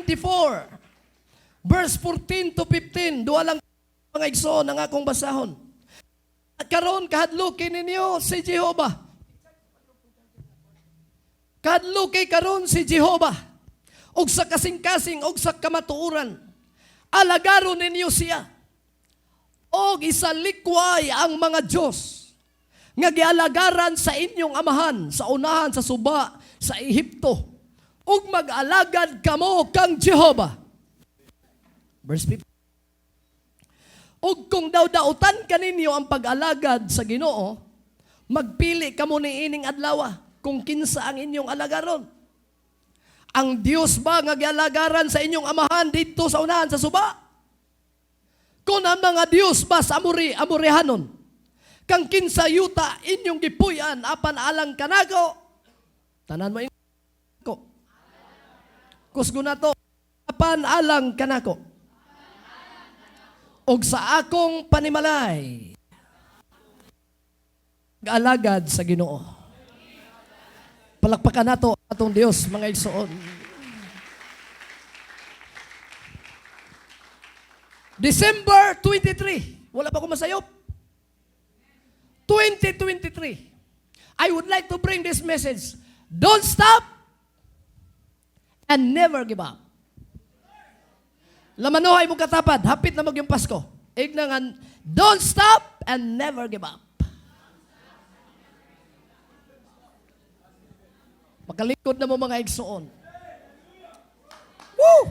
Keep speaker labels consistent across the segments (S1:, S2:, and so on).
S1: 24, verse 14 to 15. Duha lang mga igsoon ang akong basahon. At karon kahadlukin ninyo si Jehovah. Kahadlukin karon si Jehovah. Og sa kasing-kasing, og sa kamatuoran. Alagaron ninyo siya. Og isalikway ang mga Diyos nga gialagaran sa inyong amahan, sa unahan, sa suba, sa Ehipto. Ug mag-alagad kamo kang Jehovah. Verse 15. Ug kung daw-dautan kaninyo ang pag-alagad sa Ginoo, magpili kamo ni ining adlaw kung kinsa ang inyong alagaron. Ang Dios ba nga gialagaran sa inyong amahan dito sa unahan, sa suba? Kung ang mga Dios ba sa amurihanon, kang kinsa yuta inyong gipuy-an apan alang kanako, tanan mo ko. Kusgo na to, apan alang kanako. Og sa akong panimalay, gaalagad sa Ginoo. Palakpakan nato atong Dios, mga igsoon. December 23. Wala pa ko masayop. 2023. I would like to bring this message. Don't stop and never give up. Lamanuhay mo katapad. Hapit na yung Pasko. Ignangan, don't stop and never give up. Makalikod na mo mga igsoon. Woo!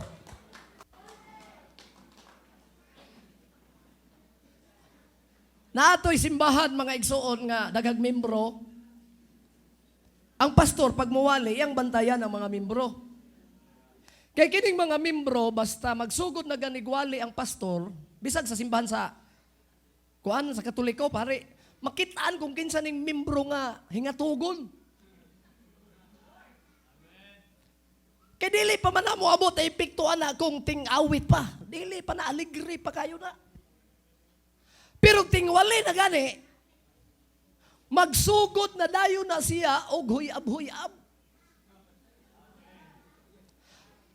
S1: Naato'y simbahan mga igsoon nga daghang membro. Ang pastor pag muwali, ang bantayan ng mga membro. Kaya kining mga membro, basta magsugod na ganigwali ang pastor, bisag sa simbahan sa Katoliko, pare, makitaan kung kinsa ning membro nga hingatugon. Kaya dili pa man na mo abot ay piktuan na kung ting-awit pa. Dili pa na aligri pa kayo na. Pero tingwali na gani, magsugod na dayo na siya og huyab-huyab.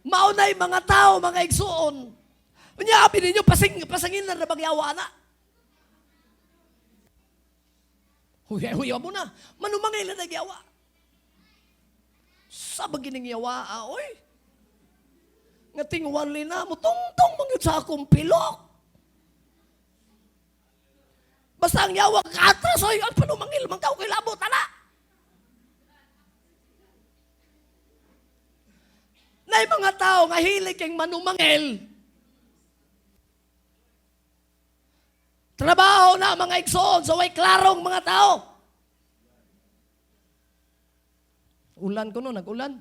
S1: Maunay mga tao, mga igsuon. Unya, abi ninyo, pasangin na bagyawa na. Huyab mo na. Manumangay na nagyawa. Sa bagining yawa, oy. Nga tingwali na mo, tungtong mangyod sa akong pilok. Basta ang yawa katras, oy, ang panumangil, mangkaw kay labo, tala. Na mga tao nga hilig kang manumangil. Trabaho na mga igsoon, so way klarong mga tao. Ulan ko no, nag-ulan.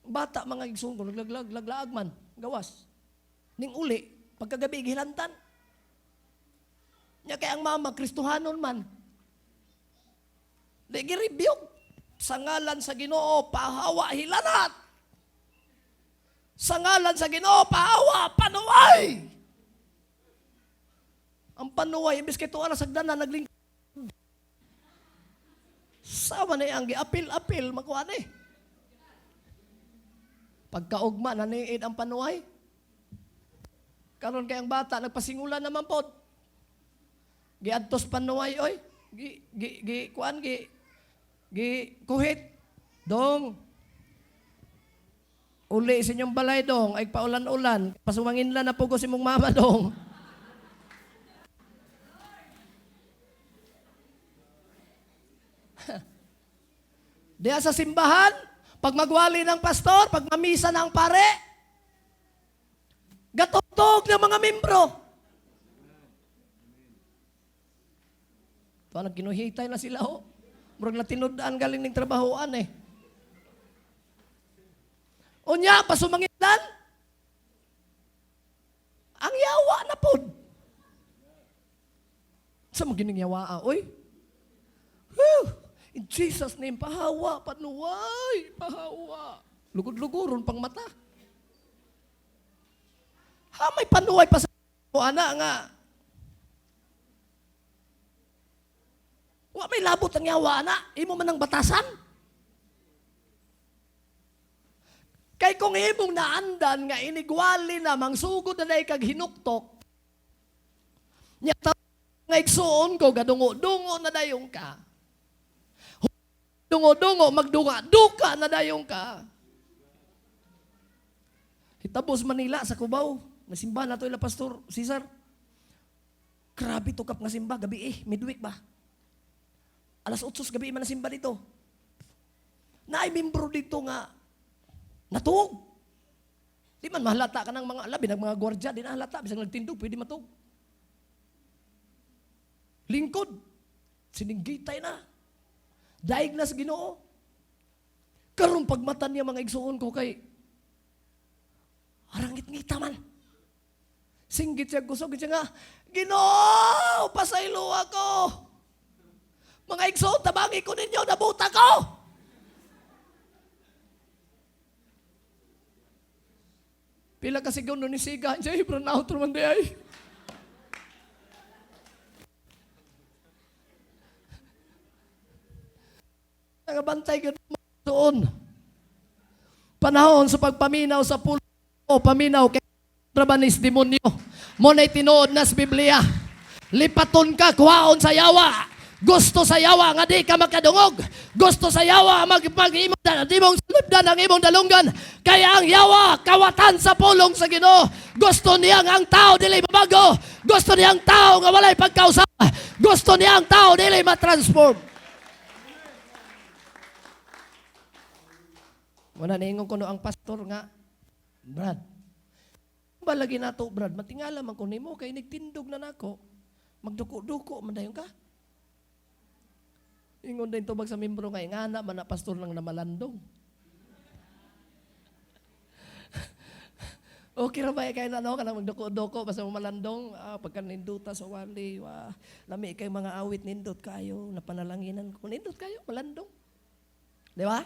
S1: Bata mga igsoon ko, laglaag man, gawas. Ning uli, pagkagabi, gihilantan. Nya kay ang mama, Kristohanon man. Di giribiyog. Sa ngalan sa Ginoo, pahawa hilanat. Sa ngalan sa Ginoo, pahawa, panuway. Ang panuway, imbis kay tuwa na sagdana, naglingkod. Sama na yung apil-apil, makuha na eh. Pagkaugma, naniid ang panuway. Karon kayang bata, nagpasingulan naman po. Giadtos panuway, oy. Kuhit. Dong. Uli sa inyong balay, dong. Ay paulan-ulan. Pasumangin lang na po ko si mong mama, dong. Diya sa simbahan, pag magwali ng pastor, pag mamisa ng pare, gatotog ng mga membro. Ito, nagkinuhitay na sila, ho. Murag na tinudaan galing ng trabahoan, eh. Unya, pasumangilan, ang yawa na po. Sa magining yawa, oy. Whew. In Jesus' name, pahawa, panuway, pahawa. Lugod-luguron pang mata. Ha, may panuway pa sa ana nga. Wa may labot ang yawa na. Imo man ang batasan. Kay kung imong naandan nga inigwali na mangsugod na day kag hinuktok, nya nga igsuon ko gadungo-dungo na dayong ka. Dungo-dungo magduga-duka na dayong ka. Hitapos Manila sa Cubao, nasimba na to ila Pastor Cesar. Grabe tukap nga simba gabi midweek ba? Alas 8 gabi man nasimba dito. Naay membro dito nga natuog. Di man mahalata ka ng mga labi ng mga gwardiya, di na halata bisang nagtindog pwede matuog. Lingkod, sininggitay na. Daig na sa Ginoo. Karong pagmatan niya mga igsuon ko kay arangit-ngita man. Singgit siya kusog siya nga, Ginoo, pasaylo ako. Mga igsoon, tabangi ko ninyo, nabuta ko. Pila kasi gawin ni Siga, siya ibranaw truman di ay. Nangabantay ka doon. Panahon sa pagpaminaw sa pulo o paminaw kay trabanis demonyo. Muna'y tinuod na sa Biblia. Lipaton ka, kuhaon sa yawa. Gusto sa yawa nga di ka makadungog. Gusto sa yawa mag-imong di mong sulibdan ang imong dalunggan. Kaya ang yawa, kawatan sa pulong sa Ginoo. Gusto niyang ang tao dili mabago. Gusto niyang tao nga walay pagkausap. Gusto niyang tao dili matransform. Muna niingon ko no ang pastor nga, Brad, balagi na to, Brad, matingala man ko nimo kay nagtindog na nako. Magduko-duko man dayon ka. Ingon din tubag sa membro nga ingana man na pastor nang namalandong. Okay ra ba kay na no kanang magduko-duko basta malandong pagka ninduta sa wali lami kay mga awit nindot kayo napanalanginan ko nindot kayo malandong. Di ba?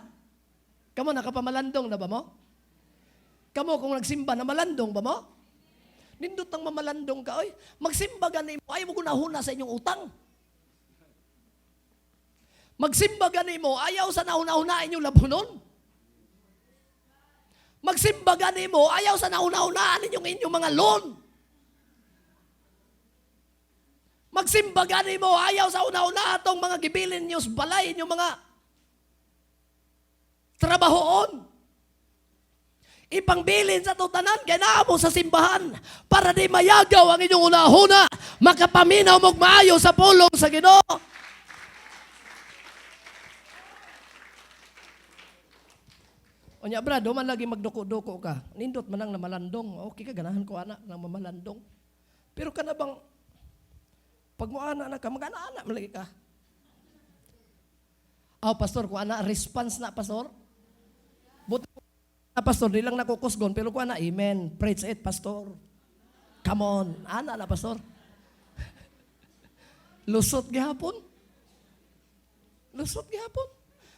S1: Kamo nakapamalandong na ba mo? Kamo kung nagsimba na malandong ba mo? Nindot ang mamalandong ka, oy. Magsimba gani mo, ayaw mo gunahuna sa inyong utang. Magsimba gani mo, ayaw sa nauna-una inyong labunon. Magsimba gani mo, ayaw sa nauna-unaan inyong mga loan. Magsimba gani mo, ayaw sa una-una atong mga gibilin nyo sa balay, inyong mga trabahoon. Ipangbilin sa tutanan, kaya mo sa simbahan para di mayagaw ang inyong unahuna, makapaminaw mong maayo sa pulong sa Ginoo. Onya brad, man lagi magduko-duko ka. Nindot man ang namalandong. Okay ka, ganahan ko anak ng mamalandong. Pero ka na bang, pag mo anak na ka, mag-anak malagi ka. Pastor, kung anak, response na, pastor. Buti pastor, di lang nakukusgon, pero kung ana, amen. Preach it, pastor. Come on. Ana na, pastor. Lusot gihapon. Lusot gihapon.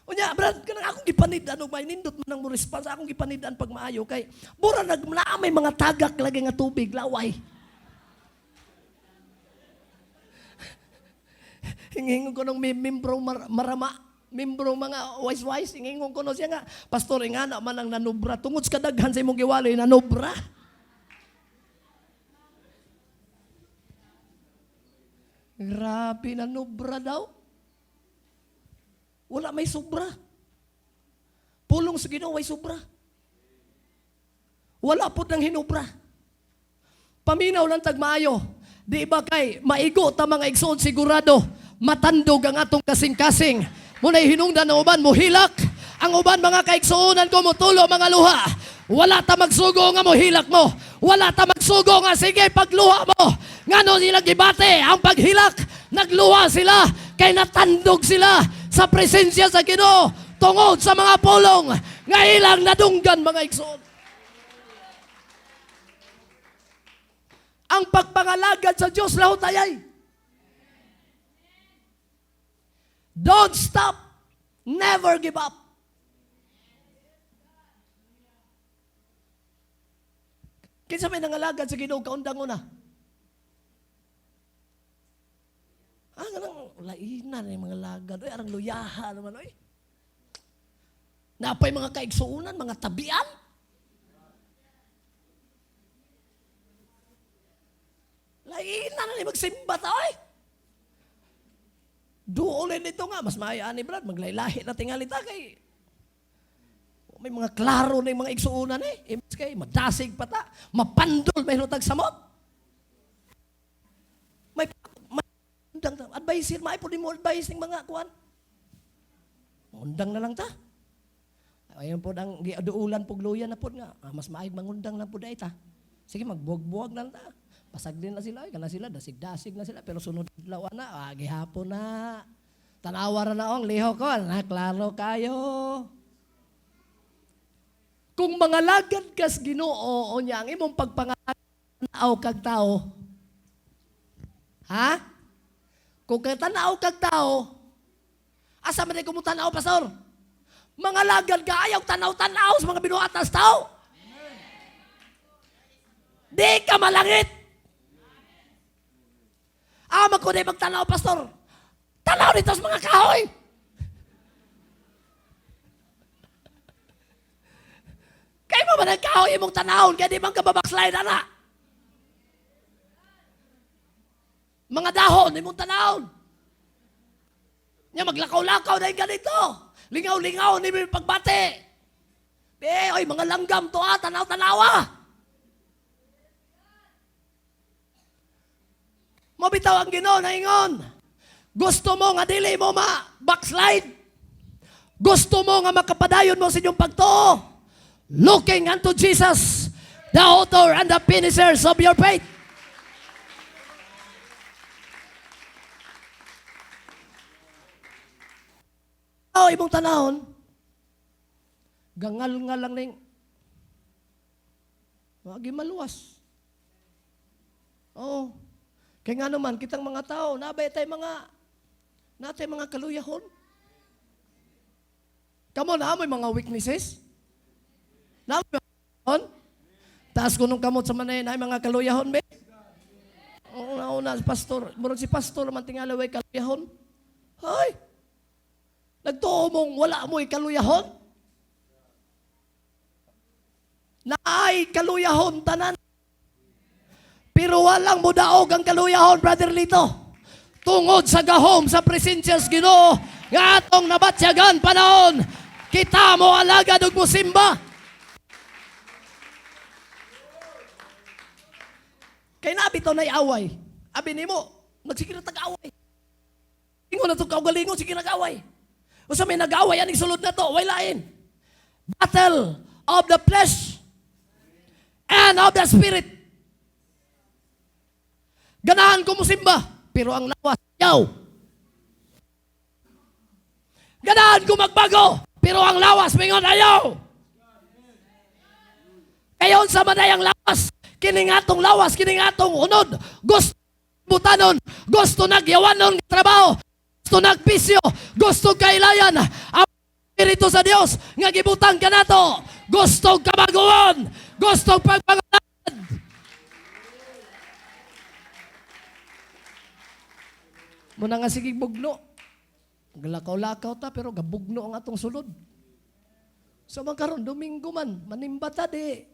S1: O niya, brad, kanang akong gipanidaan, may nindot mo nang mo response, akong gipanidaan pag maayo, kay, bura may mga tagak lagi nga tubig, laway. Hingingon ko ng membro marama. Membro mga wise-wise, ingingon ko no siya nga, pastor, nga na man ang nanubra. Tungod sa kadaghan sa imong giwali, nanubra. Grabe, nanubra daw. Wala may sobra. Pulong sa Ginoo, may sobra. Wala po ng hinubra. Paminaw lang tagmaayo. Di ba kay, maigo ta mga igsoon sigurado, matandog ang atong kasing-kasing. Muna'y hinungdan ng uban mo hilak. Ang uban mga kaiksuunan ko mo tulo mga luha. Wala ta magsugo nga mo hilak mo. Wala ta magsugo nga sige pagluha mo. Ngano sila gibate ang paghilak. Nagluha sila kay natandog sila sa presensya sa Ginoo tungod sa mga pulong nga ilang nadunggan mga igsoon. Ang pagpangalagad sa Diyos lahot ayay. Don't stop. Never give up. Kinsa may nangalagad sa Ginoo kaundang una? Ganang lainan yung mga lagad. Arang luyaha naman. Napay mga kaigsuunan, mga tabian. ni magsimba ta, oy. Duolin nito nga, mas maaya ni Brad, maglaylahi na tingali ta kay may mga klaro na yung mga igsuunan eh. Imbis kay madasig pa ta, mapandol, may lutag samot. May advice, may po din mo advice ng mga kuwan. Undang na lang ta. Ayun po ang giaduulan pugluyan na po nga. Mas maayag mangundang na po ta. Sige, magbuwag-buwag lang ta. Pasagdin na sila, kana sila, dasig-dasig na sila. Pero sunod lawan na, gihapon na. Tanawara na ang liho ko, klaro kayo. Kung mga lagad kas Ginoo o niya, ang imong pagpanganaw kag tao. Ha? Kung katanaw kag tao, asa man ko mo tanaw, pastor? Mga lagad ka, ayaw tanaw-tanaw sa mga binuhatas tao. Di ka malangit. Ko di magtanaw, pastor. Tanaw dito sa mga kahoy. Kaya mo ba nagkahoy imong tanahon, kaya di bang kababackslide na? Mga dahon, imong tanahon. Nya maglakaw-lakaw na yung ganito. Lingaw-lingaw, ni may pagbate. Oy, mga langgam to tanaw-tanawa. Mabitaw ang Ginoo na ingon. Gusto mo nga dili mo backslide. Gusto mo nga makapadayon mo sa inyong pagtuo. Looking unto Jesus, the author and the finishers of your faith. Imong tanahon, gangal nga lang ning wagi maluwas. Kaya nga naman, kitang mga tao, nabay tayo mga kaluyahon. Kamo na, may mga weaknesses. Taas ko nung kamot sa manay na mga kaluyahon, be. Una, pastor. Murag si pastor naman tingalaway kaluyahon. Hay! Nagtuo mong wala mo'y kaluyahon? Naay kaluyahon tanan. Pero walang mudaog ang kaluyahon, Brother Lito. Tungod sa gahom sa presensyas Ginoo, nga atong nabatsyagan panahon, kita mo alagad ug musimba. Kay nabito na'y away. Abi nimo, nagsige na tag-away. Ingon na ito kaugalingon, sige nag-away. O sa may nag-away, aning sulod na to, way lain. Battle of the flesh and of the spirit. Ganahan ko musimba, pero ang lawas, yaw. Ganahan ko magbago, pero ang lawas, mingon, ayaw. Kayon sa manayang lawas, kiningatong lawas, kiningatong unod, gusto butanon, gusto nagyawanon trabaho, gusto nagpisyo, gusto kailayan, ang Espiritu sa Dios, nga gibutang ka na to, gusto kabaguan, gusto pagpangalad. Muna nga sige bugno, galakaw-lakaw ta, pero gabugno ang atong sulod. So magkaroon, Domingo man, manimba ta di.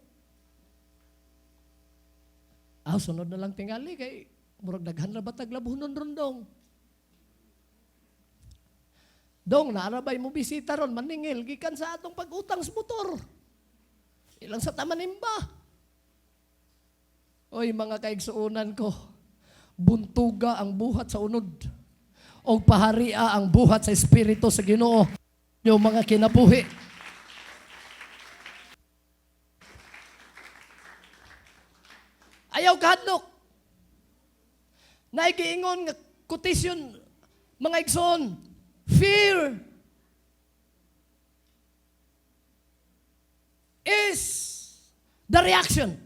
S1: Sunod na lang tingali kay murag daghan na batag labunon rondong. Dong, naarabay mo bisita ron, maningil, gikan sa atong pag-utang sa motor. Ilang sa tamanimba. Oy, mga kaigsuunan ko, buntuga ang buhat sa unod. O paharia ang buhat sa Espiritu sa Ginoo. Yung mga kinabuhi. Ayaw kahadlok. Naigiingon nga quotation, mga igsoon, fear is the reaction.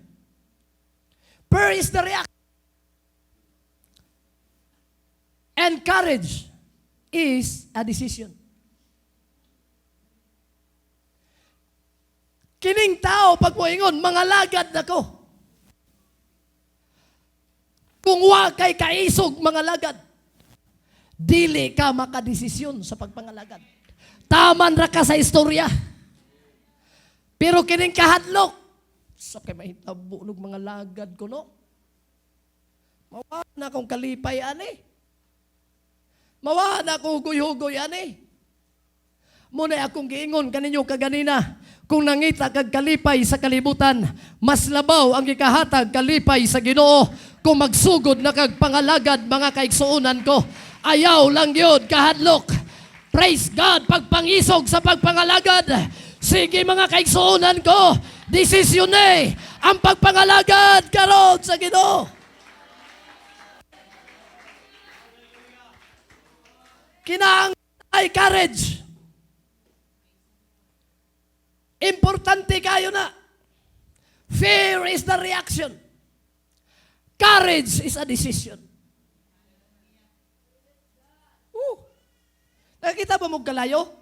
S1: Fear is the reaction. And courage is a decision. Kining tao, pag moingon, mga lagad na ko. Kung wa kay kaisog mga lagad, dili ka makadesisyon sa pagpangalagad. Taman ra ka sa istorya. Pero kining kahadlok, sa kay mahitabo ng mga lagad ko, no? Mawa na akong kalipay, ani. Mawa na akong hugoy-hugoy, ani. Muna akong giingon kaninyo kaganina, kung nangita kag kalipay sa kalibutan, mas labaw ang ikahatag kalipay sa Ginoo kung magsugod na kag pangalagad mga kaigsuunan ko. Ayaw lang yun kahadlok. Praise God, pagpangisog sa pagpangalagad. Sige mga kaigsuunan ko, desisyon eh, ang pagpangalagad karon sa Ginoo. Kinaang ay courage. Importante kayo na. Fear is the reaction. Courage is a decision. Nakita ba mo kalayo?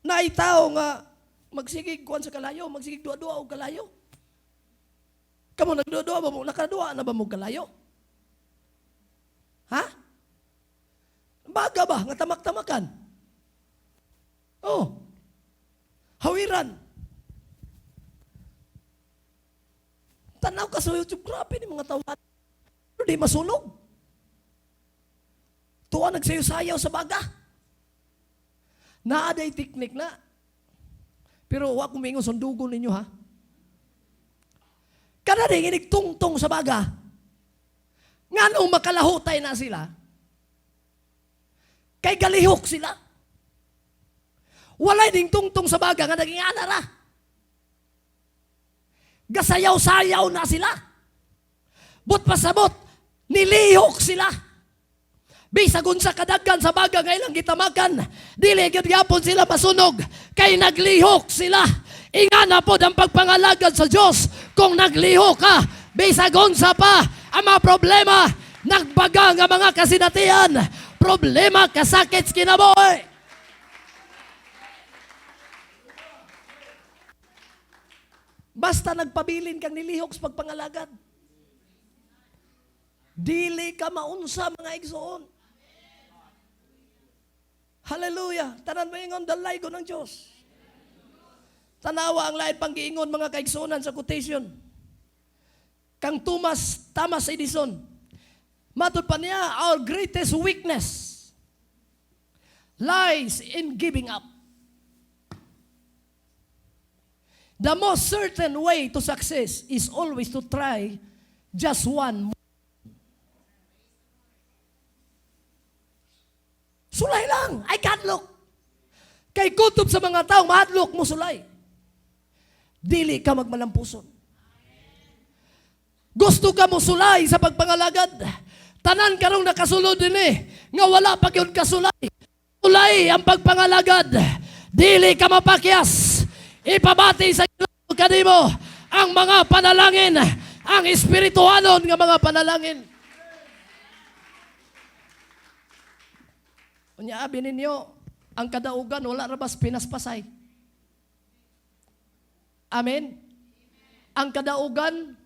S1: Naitaw nga magsigig kuan sa kalayo, magsigig dua-dua og kalayo. Kamo nagdua-dua ba mo? Nakadua na ba mo kalayo? Ha? Baga ba nga tamak-tamakan? Oh. Hawiran. Tanaw ka sa YouTube, grabe ni mga tawad. Pero di masunog. Tuwa nagsayo-sayaw sa baga. Naaday teknik na. Pero huwag kumingon sundugo ninyo ha. Kada di inigtungtong sa baga. Nga nung makalahutay na sila, kay galihok sila. Walay ding tungtong sa baga nga naging anara. Gasayaw-sayaw na sila. But pasabot, nilihok sila. Bisagun sa kadaggan sa baga nga ilang gitamakan, dili gyud gyapon sila masunog, kay naglihok sila. Ingana pod ang pagpangalagad sa Dios. Kung naglihok ka, bisagun sa pa ang mga problema, nagbaga nga mga kasinatian, problema kasakit sa kinabuhi. Basta nagpabilin kang nilihok sa pagpangalagad. Dili ka maunsa mga igsoon. Hallelujah. Tanan mo ingon dalay ko ng Diyos. Tanawa ang lain pang giingon mga kaigsuonan sa quotation. Kang Thomas Edison. Matod pa niya, our greatest weakness lies in giving up. The most certain way to success is always to try just one more. Sulay lang, ay kadlok. Kay kutob sa mga tao, mahadlok mo sulay. Dili ka magmalampuson. Gusto ka mo sulay sa pagpangalagad. Tanan karong nakasulod din nga wala pa yun kasulay. Sulay ang pagpangalagad. Dili ka mapakyas. Ipabati sa kanimo ang mga panalangin, ang espiritualon nga mga panalangin. Unya abi ninyo, ang kadaugan wala ra bas pinaspasay. Amen. Ang kadaugan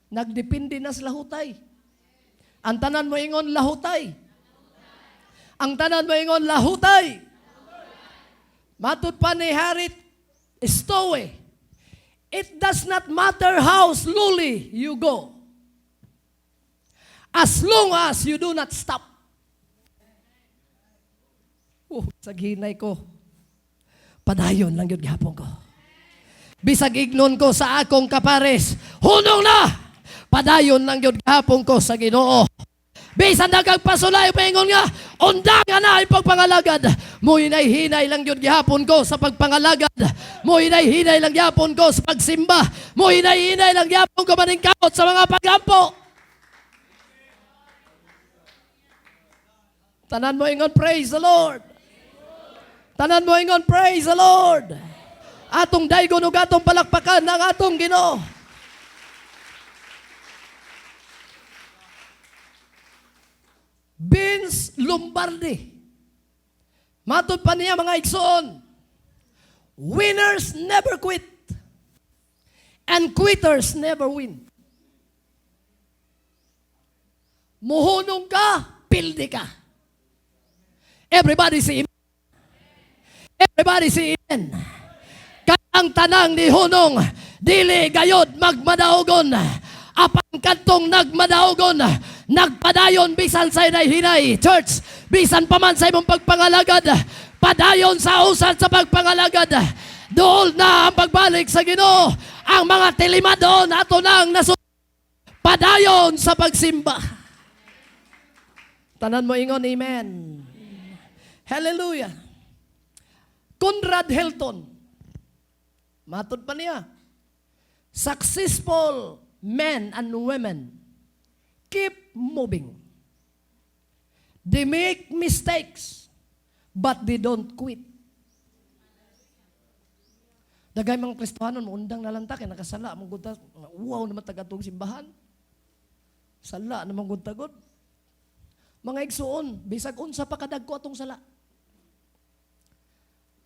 S1: nagdepende na sa lahutay. Ang tanan mo ingon lahutay. Ang tanan mo ingon lahutay. Matud pa ni Harit Stowe, it does not matter how slowly you go, as long as you do not stop. Sa ginay ko, padayon lang yun gihapon ko. Bisag ignon ko sa akong kapares, hunong na! Padayon lang yun gihapon ko sa Ginoo. Bisan nagagpasulay, paingon nga, undangan na ang pagpangalagad. Mo hinay-hinay lang yun gihapon ko sa pagpangalagad. Mo hinay-hinay lang gihapon ko sa pagsimba. Mo hinay-hinay lang gihapon ko maningkamot sa mga pagampo. Tanan mo ingon, praise the Lord. Tanan mo ingon, praise the Lord. Atong daygon ug atong palakpakan ng atong Ginoo. Vince Lombardi. Matod pa niya mga igsoon, winners never quit and quitters never win. Muhunong ka, pildi ka. Everybody say amen. Everybody say amen. Kaya ang tanang ni Hunong, dili gayod magmadaogon. Apang kadtong nagmadaogon, nagpadayon bisan sa hinay. Church, bisan pa man sa imong pagpangalagad, padayon sa usan sa pagpangalagad. Doon na ang pagbalik sa Ginoo. Ang mga tilimadon ato nang padayon sa pagsimba. Tanan mo ingon, amen. Hallelujah. Conrad Hilton, matod pa niya, successful men and women keep moving. They make mistakes, but they don't quit. Dagay mga Kristohanon, undang nalanta, kaya nakasala, manggunta, wow naman tagatong simbahan. Sala naman guntagod. Mga igsuon, bisag unsa pa kadagko atong sala.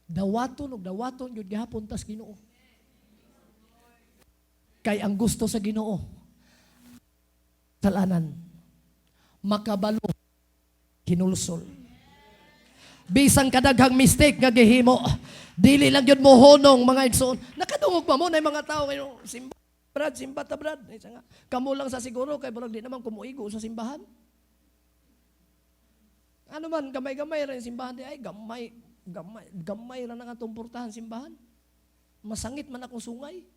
S1: Dawaton ug dawaton yun gihapon tas Ginoo. Kay ang gusto sa Ginoo, talanan, makabalo, hinulsol. Bisang kadaghang mistake nga gihimo, dili lang yun mo honong mga igsoon. Nakadungog pa mo na yung mga tao ngayon, simba ta brad. Kamu lang sa siguro, kay barag di naman kumuigo sa simbahan. Ano man, gamay-gamay rin simbahan di ay, gamay lang ang atong portahan simbahan. Masangit man akong sungay.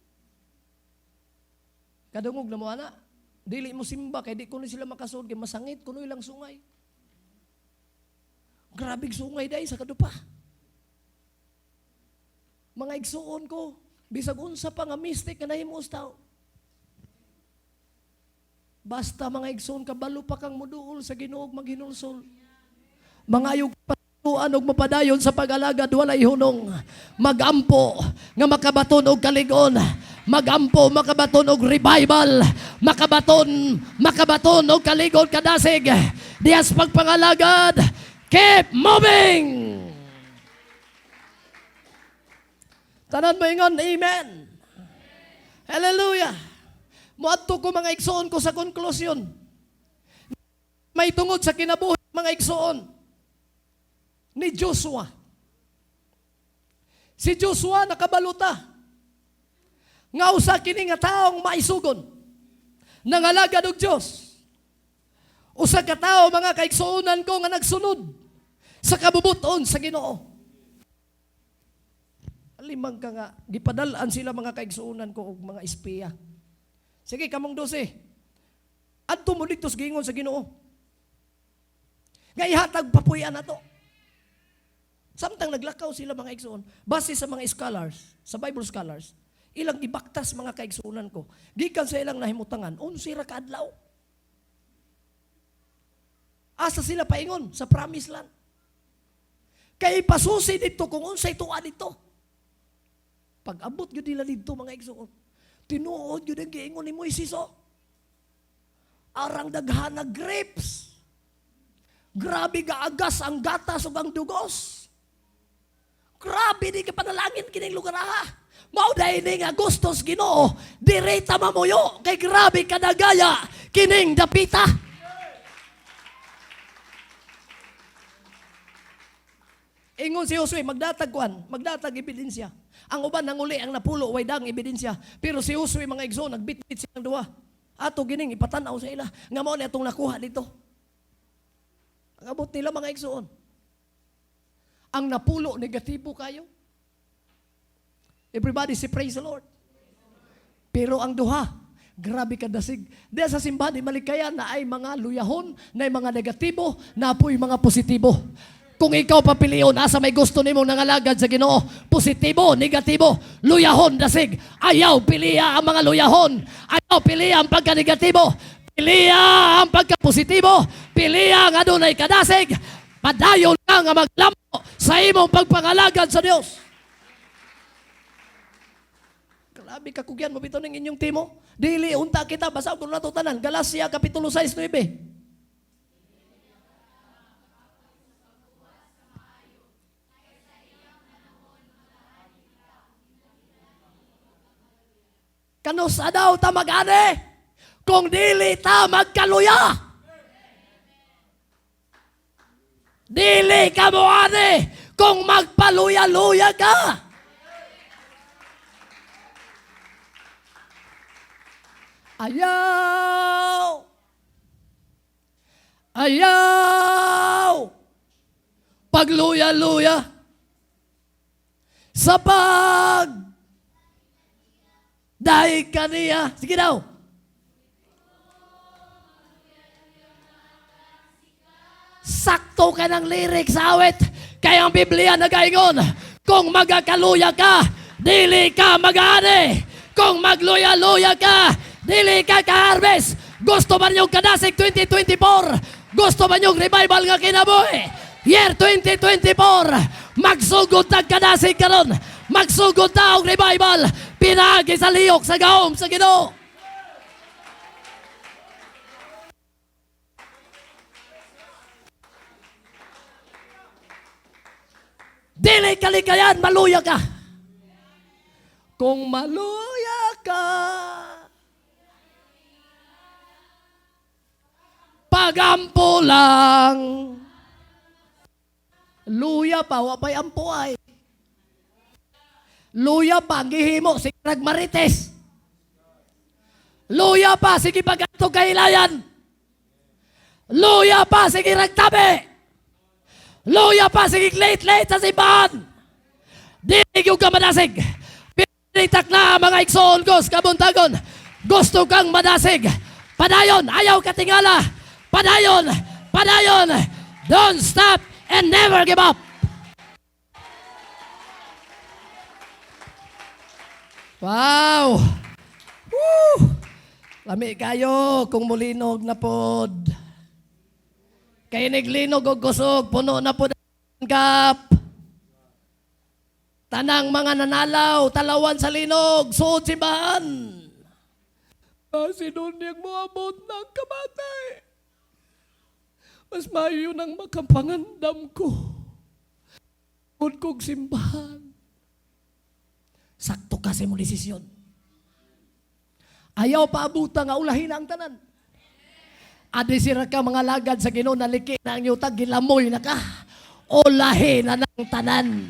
S1: Kadungog na mo ana, dili mo simba, kay di ko sila makasud, kay masangit, kuno ilang sungay. Grabig sungay dahil sa kadupa. Mga igsuon ko, bisag unsa pa nga mistake nga nahimos tao. Basta mga igsuon, kabalo pa kang muduol sa Ginoo maghinulsol. Mga ayog patuan og mapadayon sa pag-alagad, walay hunong. Magampo nga makabaton og kaligon. Magampo, makabaton og revival. Makabaton og kaligon kadasig. Diyas pagpangalagad. Keep moving! Tanan mo ingon, amen. Hallelujah. Muadto ko mga igsoon ko sa konklusyon. May tungod sa kinabuhi mga igsoon ni Joshua. Si Joshua nakabaluta. Nga usa kini nga taong maisugon. Nangalagad og Dios. Usa ka tawo mga kaigsuonan ko nga nagsunod sa kabubuton sa Ginoo. Alimang ka nga, gipadalaan sila mga kaigsuonan ko og mga espiya. Sige, kamong 12. Adto mo dito sa gingon sa Ginoo. Nga ihatag papuyan na to. Samtang naglakaw sila mga kaigsuon, base sa mga scholars, sa Bible scholars, ilang ibaktas mga kaigsuonan ko. Gikan sa ilang nahimutangan, unsira ka adlaw. Asa sila paingon sa promised land. Kay pasusi dito kung unsay tuwa dito. Pag abot yun nila dito mga igsoon, tinuod yun ang giingon ni Moises. Arang daghan na grapes. Grabe gaagas ang gatas o ang dugos. Grabe di ka panalangin kining lugar ha. Mauday ni nga gustos Ginoo, direta mamuyo kay grabe kadagaya kining dapita. Ingon si Josue, magdatag ebidensya. Ang uban nanguli ang napulo, way dang ebidensya. Pero si Josue, mga igsoon, nagbitbit silang duwa. Ato gining ipatanaw sa ila. Nga mo na itong nakuha dito. Ang abot nila mga igsoon. Ang napulo, negatibo kayo. Everybody say praise the Lord. Pero ang duha, grabe ka dasig. Diya sa simbahan ni Malikaya na ay mga luyahon, na ay mga negatibo, na apoy mga positibo. Kung ikaw papilion, asa may gusto nimo nangalagad sa Ginoo, positibo, negatibo, luyahon, dasig. Ayaw piliya ang mga luyahon. Ayaw piliya ang pagka-negatibo. Piliya ang pagka-positibo. Piliya ang adunay kadasig. Padayon ka nga maglampo sa imong pagpangalagad sa Dios. Grabe ka kugyan mo bitaw ning inyong timo. Dili unta kita basa ko nato tanan. Galacia kapitulo 6:9. Kanusa daw ta mag-ani kung dili ta magkaluya. Dili ka mo ani kung magpaluya-luya ka. Ayaw! Ayaw! Pagluya-luya sa daig kaniya. Sige daw. Sakto ka ng lyrics sa awit. Kaya ang Biblia nagaingon, kung magakaluya ka, dili ka mag-ani. Kung magluya-luya ka, dili ka ka-harvest. Gusto ba niyong Kadasig 2024? Gusto ba niyong revival nga kinabuhi? Year 2024, magsugod tag Kadasig karon. Magsugod ta og revival. Pinaagi sa liyok sa gahom sa Ginoo. Dili kalikayan, maluya ka. Kung maluya ka, pagampo lang. Luya pa, wapay ampo ay. Luya pa, gihimo, sige nagmarites. Luya pa, sige pag-atog kahilayan. Luya pa, sige nagtabi. Luya pa, sige late sa simbahan. Dinig yung kamadasig. Pinitak na mga iksoon kos, kabuntagon. Gusto kang madasig. Padayon, ayaw katingala. Padayon, padayon. Don't stop and never give up. Wow! Woo! Lami kayo kung mulinog na pod. Kay naglinog og kusog, puno na pod ang kap. Tanang mga nanalaw, talawan sa linog, suod simbahan. Sinunyag mo abot ng kamatay. Mas mayo nang makapangandam ko. Suod kong simbahan. Sakto kasi mo desisyon. Ayaw pa abuta nga ulahin ang tanan. Adisira ka mga lagad sa Ginoo, naliki na ang yutag, gilamoy na ka. Ulahin na ng tanan.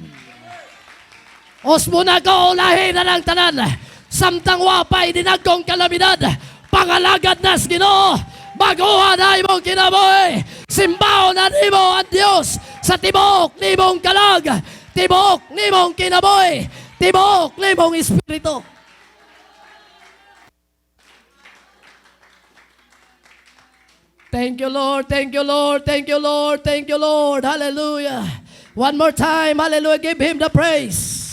S1: Osmo na ka, ulahin na ng tanan. Samtang wapay dinagkong kalamidad, pangalagad nas Ginoo, baguhan na imong kinabuhi. Simbaho na nimo ang Dios sa tibok nimong kalag, tibok nimong kinabuhi, tibok nimong espiritu. Thank you, Lord. Thank you, Lord. Thank you, Lord. Thank you, Lord. Hallelujah. One more time. Hallelujah. Give Him the praise.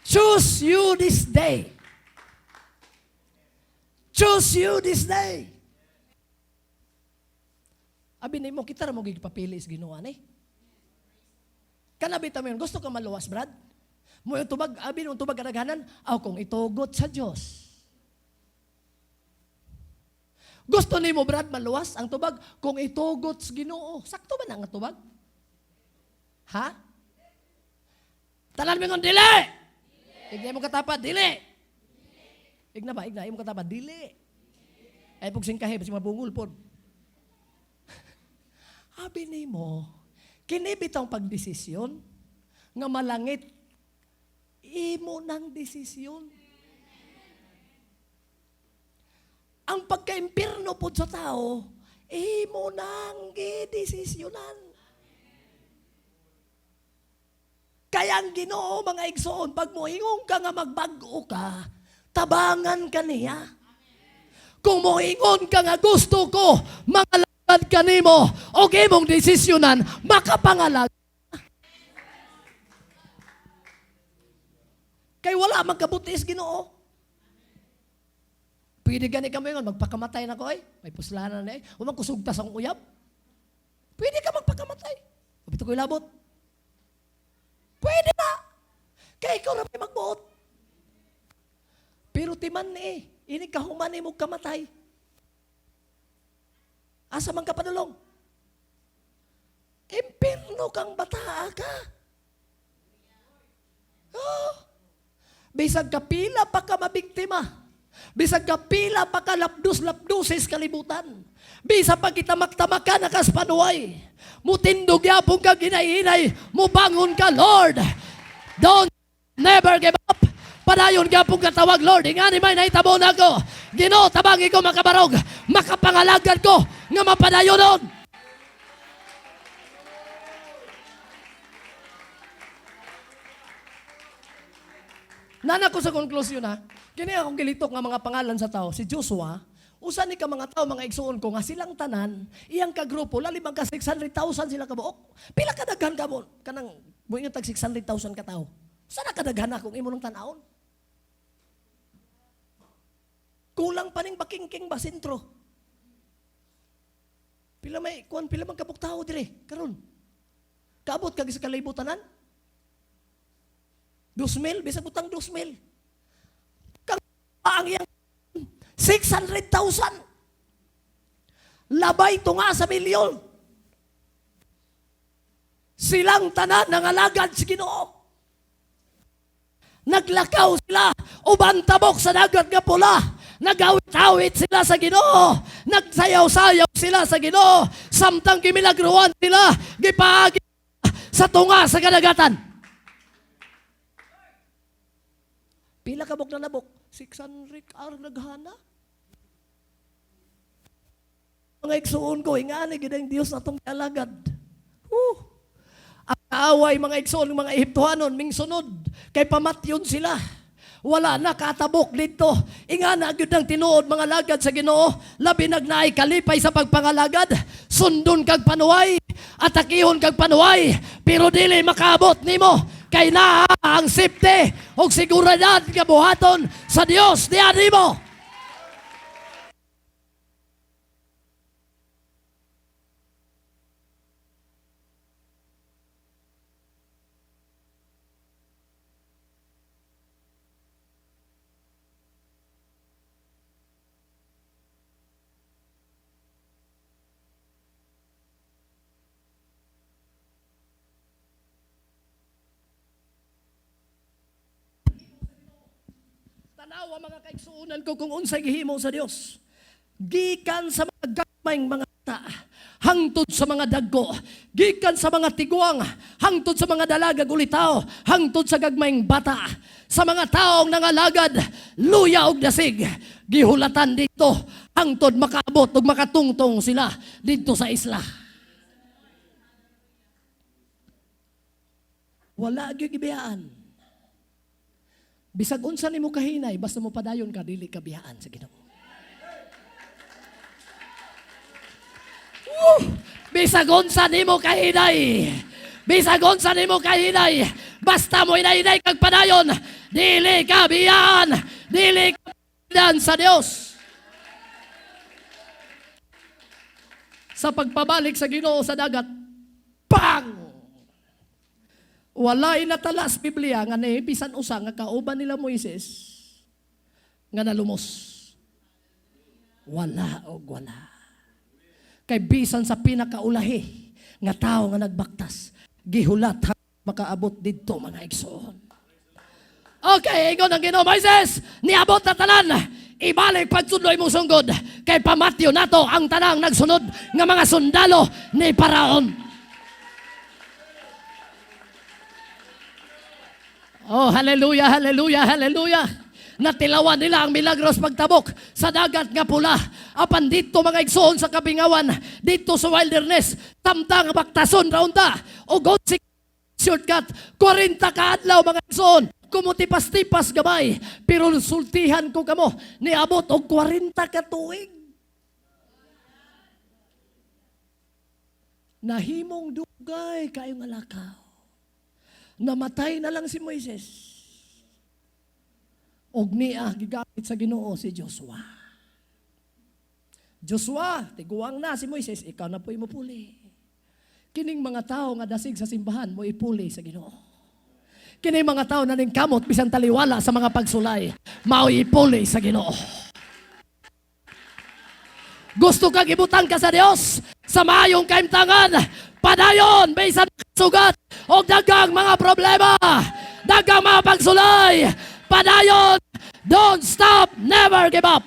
S1: Choose you this day. Choose you this day. Abi ni mo, kita ra mo gigpapili sa Ginoo ani. Kanabita mo yun. Gusto ka maluwas, Brad? Mo yung tubag, abi yung tubag kadaghanan, kung itugot sa Diyos. Gusto ni mo, Brad, maluwas ang tubag, kung itugot sa Ginoo. Sakto ba na ang tubag? Ha? Tanan mo yung dili! Igna mo katapat, dili! Igna ba? Igna mo katapat, dili! Ay pag singkahe, basi mabungol po. Abi ni mo, kinibitang pagdesisyon, nga malangit, imo ng desisyon. Ang pagka-impirno po sa tao, imo ng gidesisyonan. Kaya ang Ginoo, mga igsoon, pag moingon ka nga magbago ka, tabangan ka niya. Kung moingon ka nga gusto ko, mangalagad ka nimo, o imong desisyonan, makapangalag. Kay wala magkabutis Ginoo. Pwede gani kami yun, magpakamatay na ko ay. May puslanan na eh. O magkusugtas ang uyab. Pwede ka magpakamatay. O bito ko ilabot. Pwede na. Kaya ikaw na may magbuot. Pero timan ni ini kahuman ni mo kamatay. Asa man ka padulong? Impirno kang bataa ka. Oh. Bisag kapila pa ka mabiktima. Bisag kapila pa ka lapdus-lapdusis kalibutan. Bisa pag itamak-tamak ka nakas panuway. Mutindog yapong ka ginay-inay. Mubangon ka, Lord. Don't never give up. Padayon yapong katawag, Lord. Ingani may naitabo na ko. Ginoo, tabangi ko makabarog. Makapangalagad ko nga mapadayonon. Nana ko sa konklusyon ha. Kini akong gilitok nga mga pangalan sa tao. Si Joshua, usa ni ka mga tao, mga igsuon ko, nga silang tanan, iyang kagrupo, lalibang ka 600,000 sila kabuok. Pila kadaghan ka mo? Kanang, buhay nga tag 600,000 ka tao. Sana kadaghan akong imo nung tanawon? Kulang pa ning bakingking ba sentro? Pila may, pila man kabuk tao dire, karon. Kaabot kag sa kalibutan 2,000, bisag utang 2,000. Kang ang iyang 600,000. Labay tunga sa milyon. Silang tanan nangalagad si Ginoo. Naglakaw sila, uban tabok sa dagat nga pula. Nagawit-awit sila sa Ginoo. Nagsayaw-sayaw sila sa Ginoo. Samtang kimilagruan sila, gipaagi sa tunga sa kadagatan. Pila ka bok na nabok? 600 ar naghana? Mga igsuon ko, ingani gidang Dios atong alagad. Ang kaaway mga igsuon, mga Ehiptohanon, ming sunod, kay pamatyon sila. Wala na katabok dito. Ingana gyud ang tinuod mga lagad sa Ginoo, labi nagnaay kalipay sa pagpangalagad, sundon kag panuway, atakihon kag panuway, pero dili makaabot nimo. Kay naa ang safety o seguridad nga buhaton sa Dios diyan nimo. Tanawa mga kaigsuunan ko kung unsay gihimo sa Dios. Gikan sa mga gagmayng mga ta, hangtod sa mga dagko, gikan sa mga tiguang, hangtod sa mga dalaga ulitaw, hangtod sa gagmayng bata, sa mga taong nangalagad, luya og dasig, gihulatan dito, hangtod makaabot ug makatungtong sila dito sa isla. Wala gyud gibiyaan. Bisag unsa nimo kahinay, basta mo padayon ka, dili ka biyaan sa Ginoo. Bisag unsa nimo kahinay, bisag unsa nimo kahinay, basta mo inay kag padayon, dili ka biyaan, dili ka biyaan sa Dios. Sa pagpabalik sa Ginoo sa dagat, bang! Walay natalas Biblia nga bisan usa nga kauban nila Moises nga nalumos. Wala og wala. Kay bisan sa pinakaulahi nga tao nga nagbaktas, gihulat makaabot didto mga igsoon. Okay, ingon ang Ginoo, Moises, niabot na tanan. Ibalik pagsudloy mong sunggod kay pamatyo nato ang tanang nagsunod nga mga sundalo ni Paraon. Oh, hallelujah, hallelujah, hallelujah. Natilawan nila ang milagros pagtabok sa dagat nga pula. Apan dito mga igsoon sa kabingawan, dito sa wilderness, tamtang baktason raunta. O God si shortcut, 40 ka adlaw mga igsoon. Kumutipas-tipas gamay, pero sultihan ko kamo, niabot og 40 ka tuig. Nahimong dugay kayong alakaw. Namatay na lang si Moises. Og niya gigamit sa Ginoo si Joshua. Joshua, tiguang na si Moises, ikaw na po'y mapuli. Kining mga tao nga dasig sa simbahan mo ipuli sa Ginoo. Kining mga tao na ning kamot bisan taliwala sa mga pagsulay, mao ipuli sa Ginoo. Gusto kang ibutang ka sa Dios sa maayong kaimtangan, padayon bisan sugat o dagang mga problema, dagang mga pagsulay, padayon, don't stop, never give up.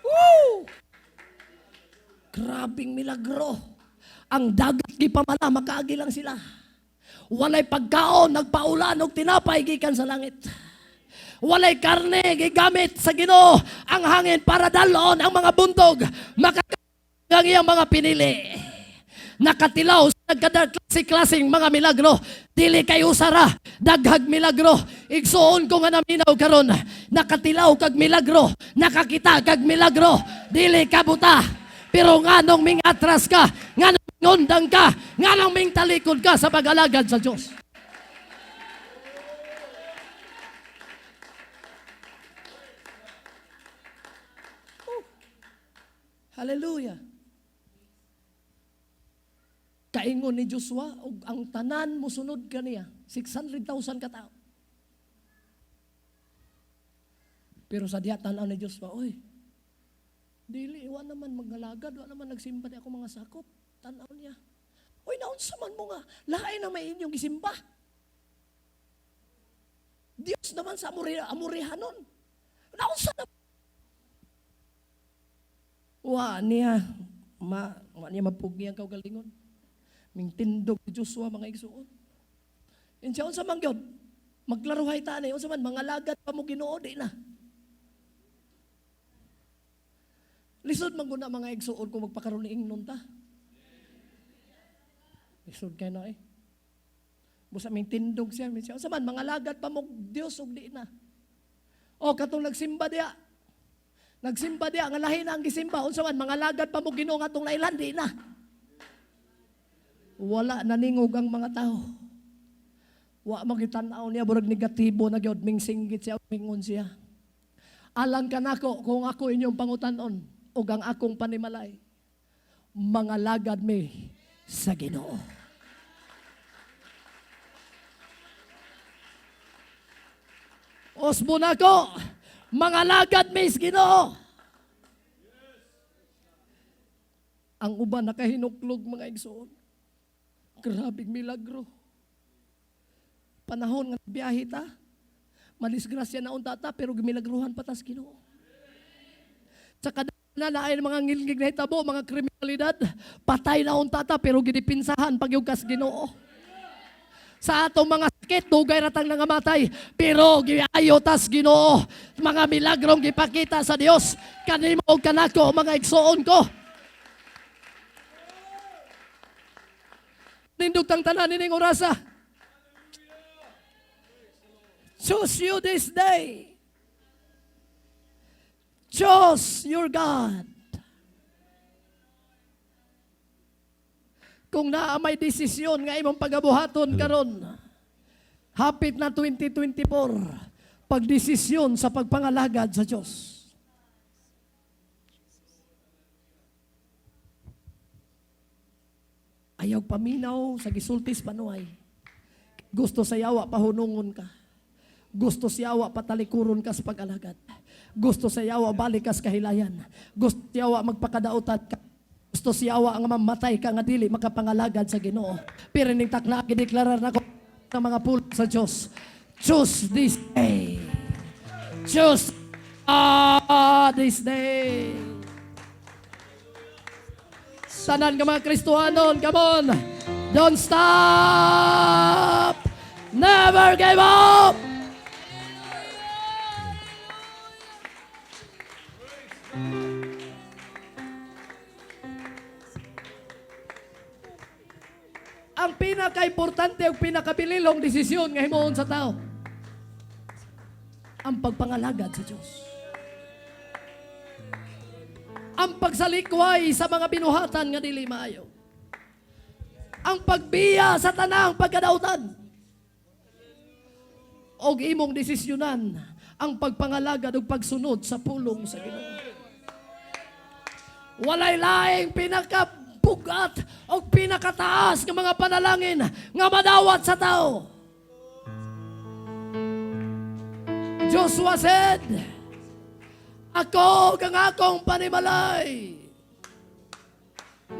S1: Woo! Grabing milagro. Ang dagat gipamala, makaagi lang sila. Walay pagkaon, nagpaulan og tinapay gikan sa langit. Walay karne gigamit sa Ginoo ang hangin para dalon ang mga buntog makagang iyang mga pinili. Nakatilaw sa nagkadklase-klaseng mga milagro, dili kay usara daghag milagro. Igsuon ko nga naminaw karon, nakatilaw kag milagro, nakakita kag milagro, dili ka buta. Pero nganong ming atras ka, nganong ngundang ka, nganong ming talikod ka sa pag-alagad sa Diyos. Hallelujah. Kaingon ni Joshua, ug ang tanan mo sunod kaniya, 600,000 ka tao. Pero sa diha tanaw ni Joshua, oy, dili, wa naman magalagad, wa naman nagsimba di ako mga sakop. Tanaw niya, oy, naunsa man mo nga, lain na may inyong gisimba. Diyos naman sa amurihanon. Naunsa na. Wa niya mapugni ang kaugalingon. Ming tindog ni Joshua mga igsuon. Insa unsa man gyud maglaruhay ta ni unsa man mga lagad pa mo Ginoo di na. Lisod man guna mga igsuon kung magpakaroon ni ingnon ta. Lisod kay na eh. Busa ming tindog siya, unsa man mga lagad pa mo Dios ug di na. O katong nagsimba diya. Nagsimba diya nga lahi na ang gisimba unsa man mga lagad pa mo Ginoo nga tong nailan di na. Wala naningog ang mga tao. Wa magitan-aw niya burag negatibo na gyud ming singgit siya mingon siya. Alang kanako kung ako inyong pangutan-on ug ang akong panimalay. Mga lagad mi sa Ginoo. Osbo nako, mga lagad mi sa Ginoo. Ang uban nakahinuklog mga igsoon. Grabing milagro. Panahon nga biyahe ta, malisgrasya na unta ta, pero gimilagruhan pa tas Ginoo. Sa kadana na ay mga ngilngig na hitabo, mga kriminalidad, patay na unta ta, pero ginipinsahan pag yung kas Ginoo. Sa atong mga sakit, dugay ratang nangamatay, pero giayo tas Ginoo. Mga milagrong gipakita sa Dios, kanimo og kanako, mga igsoon ko. Nindog tang tanan nining orasa. Choose you this day. Choose your God. Kung naa may desisyon nga imong pagabuhaton karon, hapit na 2024, pagdesisyon sa pagpangalagad sa Diyos. Ayaw paminaw sa gisultis panuay. Gusto sa yawa pahunungon ka. Gusto sa yawa patalikuron ka sa pag-alagad. Gusto sa yawa balik ka sa kahilayan. Gusto sa yawa magpakadautat ka. Gusto sa yawa nga mamatay ka nga dili makapangalagad sa Ginoo. Pero ning takna gideklarar nako sa mga pulong sa Dios. Choose this day. Choose this day. Tanan ka mga Kristohanon, come on. Don't stop. Never give up. Ang pinaka-importante o pinakabililong desisyon nga himuon sa tao, ang pagpangalagad sa Diyos. Ang pagsalikway sa mga binuhatan nga dili maayo. Ang pagbiya sa tanang pagkadautan. Og imong desisyonan ang pagpangalagad ug pagsunod sa pulong sa Ginoo. Walay laing pinakapugat o pinakataas ng mga panalangin nga madawat sa tao. Joshua said, ako kang akong panimalay,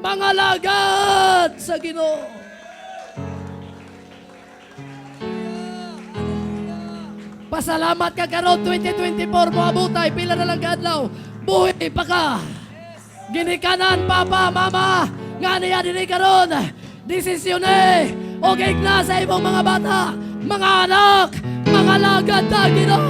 S1: mga lagad sa Ginoo. Pasalamat ka karon 2024 mo abutay, pila na lang kadlaw. buhi pa ka. Ginikanan, Papa, Mama, nga niya dili karon. Desisyon o gigna sa imong mga bata, mga anak, mga lagad na Ginoo.